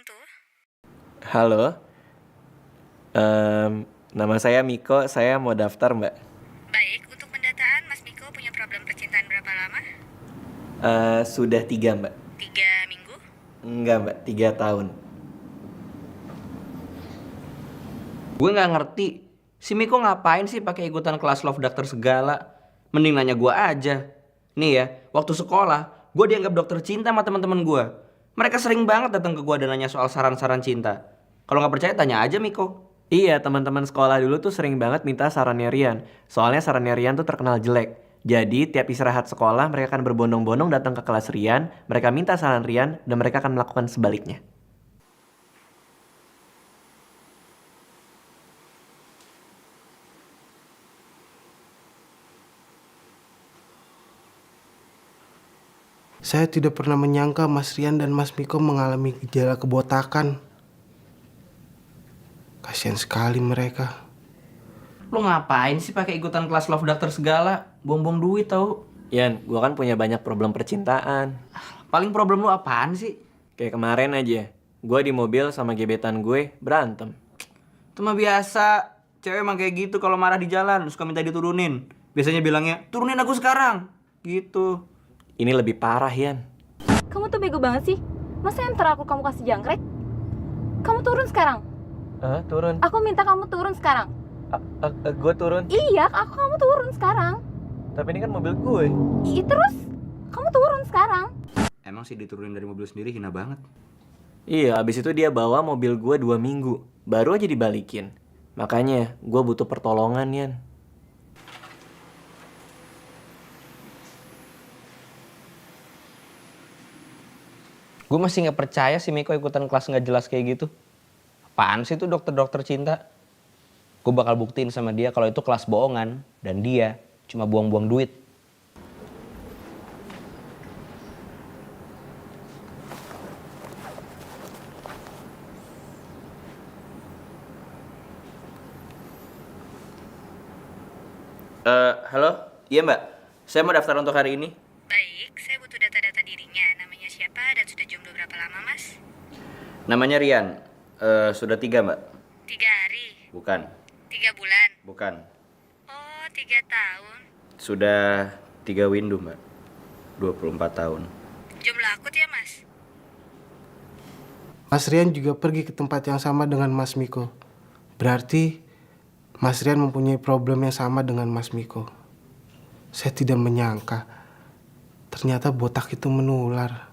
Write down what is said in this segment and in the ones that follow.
bantu? Halo, nama saya Miko, saya mau daftar Mbak. Baik, untuk pendataan Mas Miko punya problem percintaan berapa lama? Sudah 3 Mbak. 3 minggu? Enggak Mbak, 3 tahun. Gue nggak ngerti, si Miko ngapain sih pakai ikutan kelas love doctor segala? Mending nanya gue aja. Nih ya, waktu sekolah, gue dianggap dokter cinta sama teman-teman gue. Mereka sering banget datang ke gue dan nanya soal saran-saran cinta. Kalau nggak percaya, tanya aja Miko. Iya, teman-teman sekolah dulu tuh sering banget minta sarannya Rian. Soalnya sarannya Rian tuh terkenal jelek. Jadi tiap istirahat sekolah mereka akan berbondong-bondong datang ke kelas Rian, mereka minta saran Rian, dan mereka akan melakukan sebaliknya. Saya tidak pernah menyangka Mas Rian dan Mas Miko mengalami gejala kebotakan. Kasihan sekali mereka. Lo ngapain sih pakai ikutan kelas love doctor segala? Buang-buang duit tau. Yan, gua kan punya banyak problem percintaan. Paling problem lo apaan sih? Kayak kemarin aja, gua di mobil sama gebetan gue berantem. Itu mah biasa. Cewek emang kayak gitu kalau marah di jalan, suka minta diturunin. Biasanya bilangnya, turunin aku sekarang. Gitu. Ini lebih parah, Yan. Kamu tuh bego banget sih. Masa yang terakhir kamu kasih jangkrik? Kamu turun sekarang. Turun. Aku minta kamu turun sekarang. Gue turun. Iya, kamu turun sekarang. Tapi ini kan mobil gue. Terus kamu turun sekarang. Emang sih diturunin dari mobil sendiri hina banget. Iya, abis itu dia bawa mobil gue 2 minggu. Baru aja dibalikin. Makanya gue butuh pertolongan, Yan. Gue masih nggak percaya si Miko ikutan kelas nggak jelas kayak gitu. Apaan sih tuh dokter-dokter cinta? Gue bakal buktiin sama dia kalau itu kelas bohongan dan dia cuma buang-buang duit. Halo? Iya Mbak, saya mau daftar untuk hari ini. Baik, saya butuh data-data dirinya. Namanya siapa dan sudah jomblo berapa lama, Mas? Namanya Rian. Sudah 3 Mbak? 3 hari? Bukan. 3 bulan? Bukan. Oh, 3 tahun. Sudah 3 windu Mbak. 24 tahun. Jomblo akut ya, Mas? Mas Rian juga pergi ke tempat yang sama dengan Mas Miko. Berarti Mas Rian mempunyai problem yang sama dengan Mas Miko. Saya tidak menyangka ternyata botak itu menular.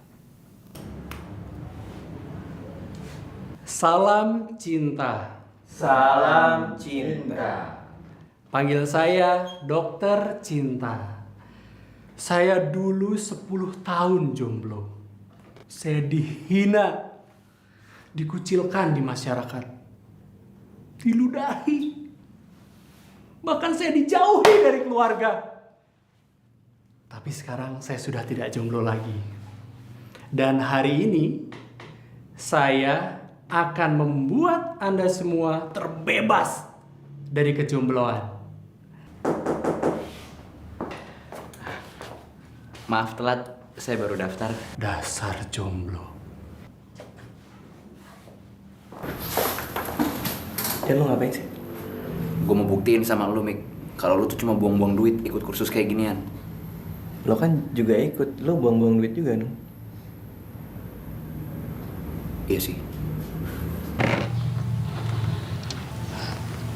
Salam cinta. Salam cinta. Panggil saya Dokter Cinta. Saya dulu 10 tahun jomblo. Saya dihina, dikucilkan di masyarakat, diludahi. Bahkan saya dijauhi dari keluarga. Tapi sekarang saya sudah tidak jomblo lagi. Dan hari ini saya akan membuat Anda semua terbebas dari kejombloan. Maaf telat, saya baru daftar. Dasar jomblo. Yan, lu ngapain sih? Gue mau buktiin sama lu Mik, kalau lu tuh cuma buang-buang duit ikut kursus kayak ginian. Lo kan juga ikut, lo buang-buang duit juga, Nung. Iya sih.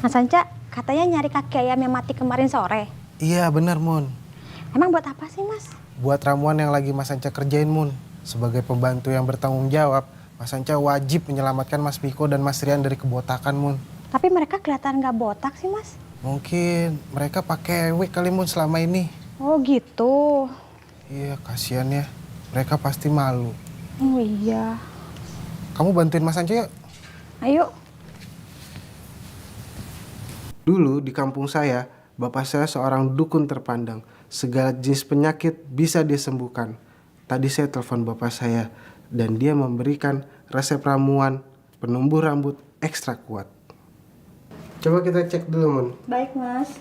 Mas Anca, katanya nyari kaki ayam yang mati kemarin sore. Iya benar Mun. Emang buat apa sih Mas? Buat ramuan yang lagi Mas Anca kerjain Mun. Sebagai pembantu yang bertanggung jawab, Mas Anca wajib menyelamatkan Mas Miko dan Mas Rian dari kebotakan Mun. Tapi mereka kelihatan gak botak sih Mas. Mungkin mereka pakai wig kali Mun selama ini. Oh gitu. Iya kasihan ya, mereka pasti malu. Oh iya. Kamu bantuin Mas Anca yuk. Ayo. Dulu di kampung saya, bapak saya seorang dukun terpandang. Segala jenis penyakit bisa dia sembuhkan. Tadi saya telepon bapak saya dan dia memberikan resep ramuan penumbuh rambut ekstra kuat. Coba kita cek dulu, Mun. Baik Mas.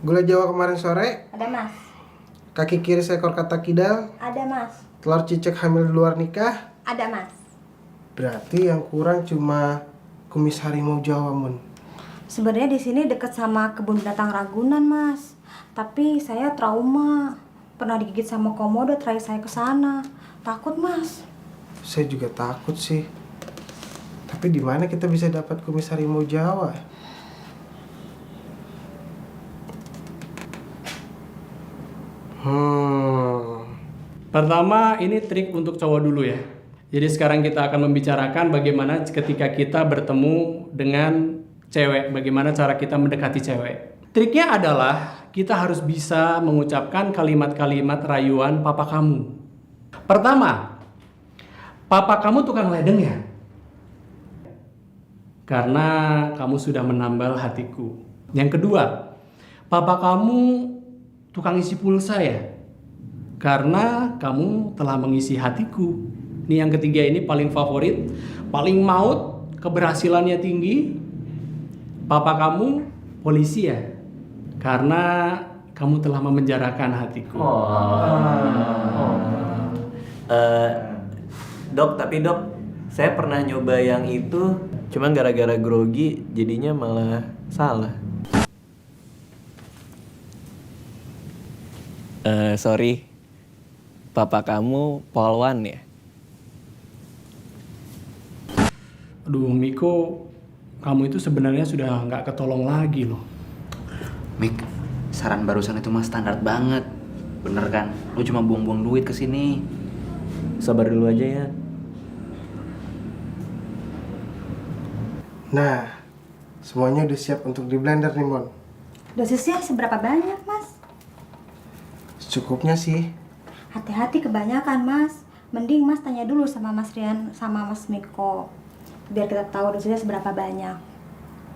Gula Jawa kemarin sore, Ada Mas. kaki kiri seekor katak kidal, Ada Mas. telur cicak hamil di luar nikah, Ada Mas. Berarti yang kurang cuma kumis harimau Jawa, Mun. Sebenarnya di sini dekat sama kebun binatang Ragunan, Mas. Tapi saya trauma. Pernah digigit sama komodo terakhir saya ke sana. Takut, Mas. Saya juga takut sih. Tapi di mana kita bisa dapat kumis harimau Jawa? Pertama, ini trik untuk cowok dulu ya. Jadi sekarang kita akan membicarakan bagaimana ketika kita bertemu dengan cewek, bagaimana cara kita mendekati cewek. Triknya adalah kita harus bisa mengucapkan kalimat-kalimat rayuan papa kamu. Pertama, papa kamu tukang ledeng ya? Karena kamu sudah menambal hatiku. Yang kedua, papa kamu tukang isi pulsa ya? Karena kamu telah mengisi hatiku. Ini yang ketiga, ini paling favorit, paling maut, keberhasilannya tinggi. Papa kamu polisi ya? Karena kamu telah memenjarakan hatiku. Dok, tapi dok, saya pernah nyoba yang itu, cuma gara-gara grogi jadinya malah salah. Sorry, papa kamu polwan ya? Aduh Miko, kamu itu sebenarnya sudah nggak ketolong lagi loh. Mik, saran barusan itu mah standar banget. Bener kan? Lu cuma buang-buang duit ke sini. Sabar dulu aja ya. Nah, semuanya udah siap untuk di blender nih, Mon. Dosisnya seberapa banyak, Mas? Secukupnya sih. Hati-hati kebanyakan, Mas. Mending Mas tanya dulu sama Mas Rian sama Mas Miko. Biar kita tahu dosisnya seberapa banyak.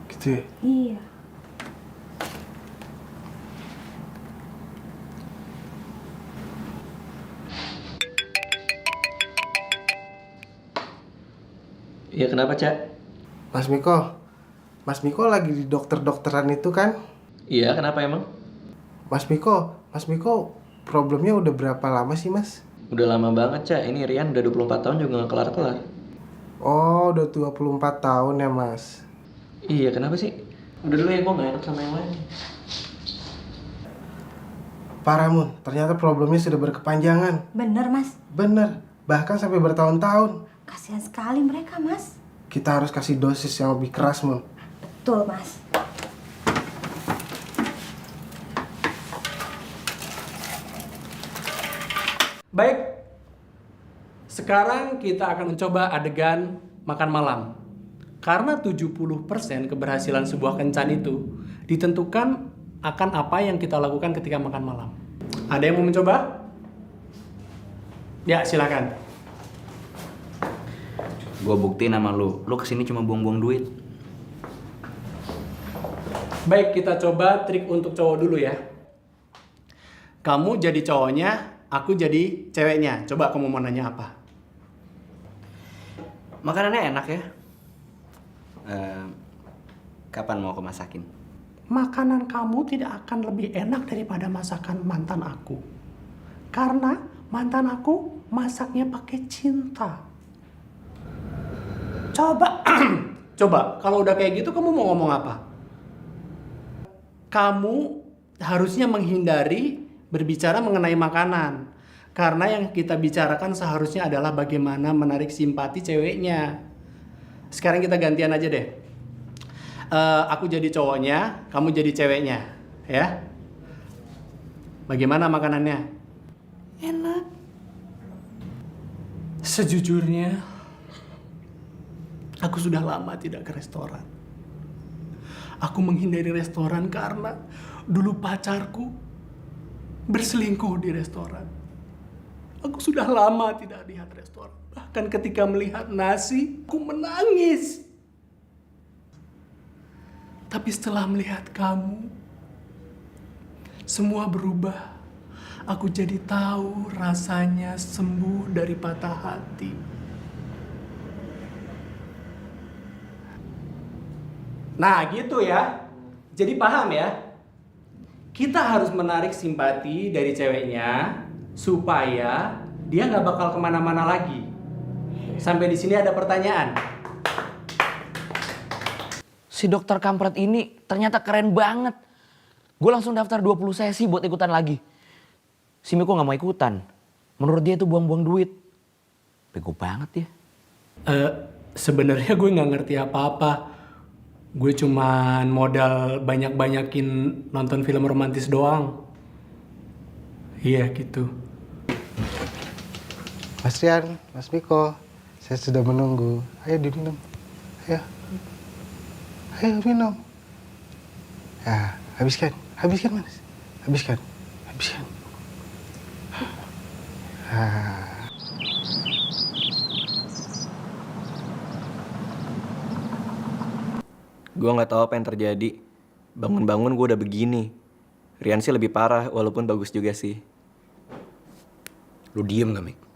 Gitu ya? Iya. Iya, kenapa, Cak? Mas Miko lagi di dokter-dokteran itu kan? Iya, kenapa emang? Mas Miko, problemnya udah berapa lama sih, Mas? Udah lama banget, Cak. Ini Rian udah 24 tahun juga gak kelar-kelar. Oh, udah 24 tahun ya, Mas. Iya, kenapa sih? Udah dulu ya, gue gak enak sama yang lain. Parah, Mun. Ternyata problemnya sudah berkepanjangan. Bener, Mas. Bener, bahkan sampai bertahun-tahun. Kasihan sekali mereka, Mas. Kita harus kasih dosis yang lebih keras, Mun. Betul, Mas. Baik, sekarang kita akan mencoba adegan makan malam. Karena 70% keberhasilan sebuah kencan itu ditentukan akan apa yang kita lakukan ketika makan malam. Ada yang mau mencoba? Ya, silakan. Gue buktiin sama lu kesini cuma buang-buang duit. Baik, kita coba trik untuk cowok dulu ya. Kamu jadi cowoknya, aku jadi ceweknya. Coba kamu mau nanya apa? Makanannya enak ya? Kapan mau aku masakin? Makanan kamu tidak akan lebih enak daripada masakan mantan aku. Karena mantan aku masaknya pakai cinta. Coba, coba. Kalau udah kayak gitu kamu mau ngomong apa? Kamu harusnya menghindari berbicara mengenai makanan. Karena yang kita bicarakan seharusnya adalah bagaimana menarik simpati ceweknya. Sekarang kita gantian aja deh. Aku jadi cowoknya, kamu jadi ceweknya, ya. Bagaimana makanannya? Enak. Sejujurnya, aku sudah lama tidak ke restoran. Aku menghindari restoran karena dulu pacarku berselingkuh di restoran. Aku sudah lama tidak lihat restoran. Bahkan ketika melihat nasi, aku menangis. Tapi setelah melihat kamu, semua berubah. Aku jadi tahu rasanya sembuh dari patah hati. Nah, gitu ya. Jadi paham ya? Kita harus menarik simpati dari ceweknya supaya dia nggak bakal kemana-mana lagi. sampai di sini ada pertanyaan? Si dokter kampret ini ternyata keren banget. Gue langsung daftar 20 sesi buat ikutan lagi. Si Miko gak mau ikutan. Menurut dia itu buang-buang duit. Bego banget ya. Sebenarnya gue nggak ngerti apa-apa. Gue cuman modal banyak-banyakin nonton film romantis doang. Iya gitu. Mas Rian, Mas Miko, saya sudah menunggu. Ayo diminum. Ayo. Ayo minum. Ya, habiskan. Habiskan, Mas. Habiskan. Habiskan. Gue nggak tahu apa yang terjadi. Bangun-bangun gue udah begini. Rian sih lebih parah, walaupun bagus juga sih. Lu diem gak, Mik?